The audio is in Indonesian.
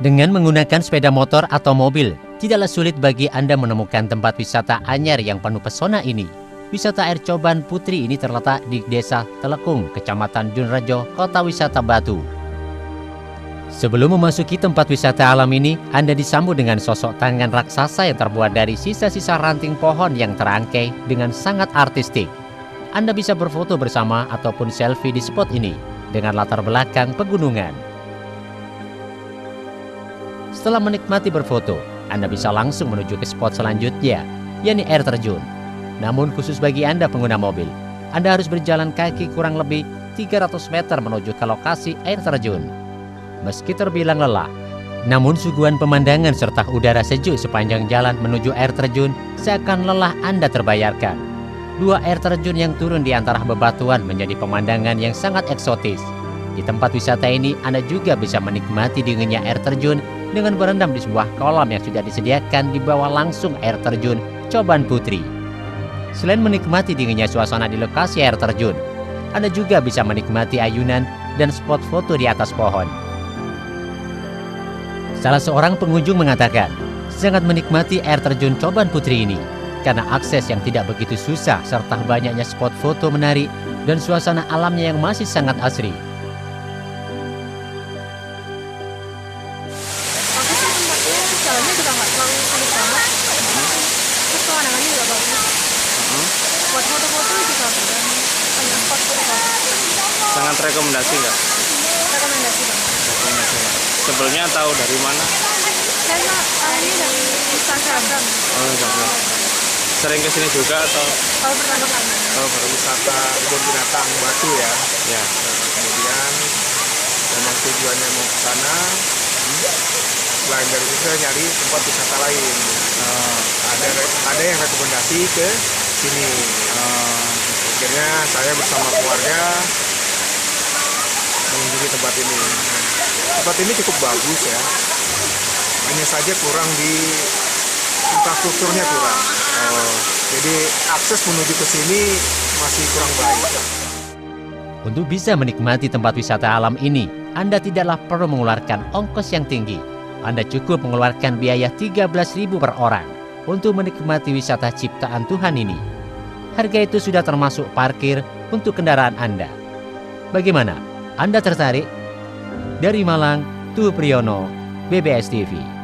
Dengan menggunakan sepeda motor atau mobil, tidaklah sulit bagi Anda menemukan tempat wisata anyar yang penuh pesona ini. Wisata air Coban Putri ini terletak di Desa Telekung, Kecamatan Junrejo, Kota Wisata Batu. Sebelum memasuki tempat wisata alam ini, Anda disambut dengan sosok tangan raksasa yang terbuat dari sisa-sisa ranting pohon yang terangkai dengan sangat artistik. Anda bisa berfoto bersama ataupun selfie di spot ini dengan latar belakang pegunungan. Setelah menikmati berfoto, Anda bisa langsung menuju ke spot selanjutnya, yakni air terjun. Namun khusus bagi Anda pengguna mobil, Anda harus berjalan kaki kurang lebih 300 meter menuju ke lokasi air terjun. Meski terbilang lelah, namun suguhan pemandangan serta udara sejuk sepanjang jalan menuju air terjun seakan lelah Anda terbayarkan. Dua air terjun yang turun di antara bebatuan menjadi pemandangan yang sangat eksotis. Di tempat wisata ini, Anda juga bisa menikmati dinginnya air terjun dengan berendam di sebuah kolam yang sudah disediakan di bawah langsung air terjun Coban Putri. Selain menikmati dinginnya suasana di lokasi air terjun, Anda juga bisa menikmati ayunan dan spot foto di atas pohon. Salah seorang pengunjung mengatakan, sangat menikmati air terjun Coban Putri ini karena akses yang tidak begitu susah serta banyaknya spot foto menarik dan suasana alamnya yang masih sangat asri. Jalannya juga nggak terlalu sulit banget, terus pemandangannya juga bagus. Buat foto-foto juga banyak spot foto bagus. Sangat rekomendasi nggak? Rekomendasi banget. Rekomendasi. Sebelumnya tahu dari mana? Saya ini dari Instagram. Oh, enggak. Sering kesini juga atau? Kalau pertama kali. Oh, Wisata kebun binatang Batu ya. Ya. Kemudian memang tujuannya mau ke sana. Selain dari itu saya nyari tempat wisata lain. Ada yang rekomendasi ke sini. Akhirnya saya bersama keluarga mengunjungi tempat ini. Tempat ini cukup bagus ya. Hanya saja kurang di infrastrukturnya kurang. Jadi akses menuju ke sini masih kurang baik. Untuk bisa menikmati tempat wisata alam ini, Anda tidaklah perlu mengeluarkan ongkos yang tinggi. Anda cukup mengeluarkan biaya 13.000 per orang untuk menikmati wisata ciptaan Tuhan ini. Harga itu sudah termasuk parkir untuk kendaraan Anda. Bagaimana? Anda tertarik? Dari Malang, Tuh Priyono, BBS TV.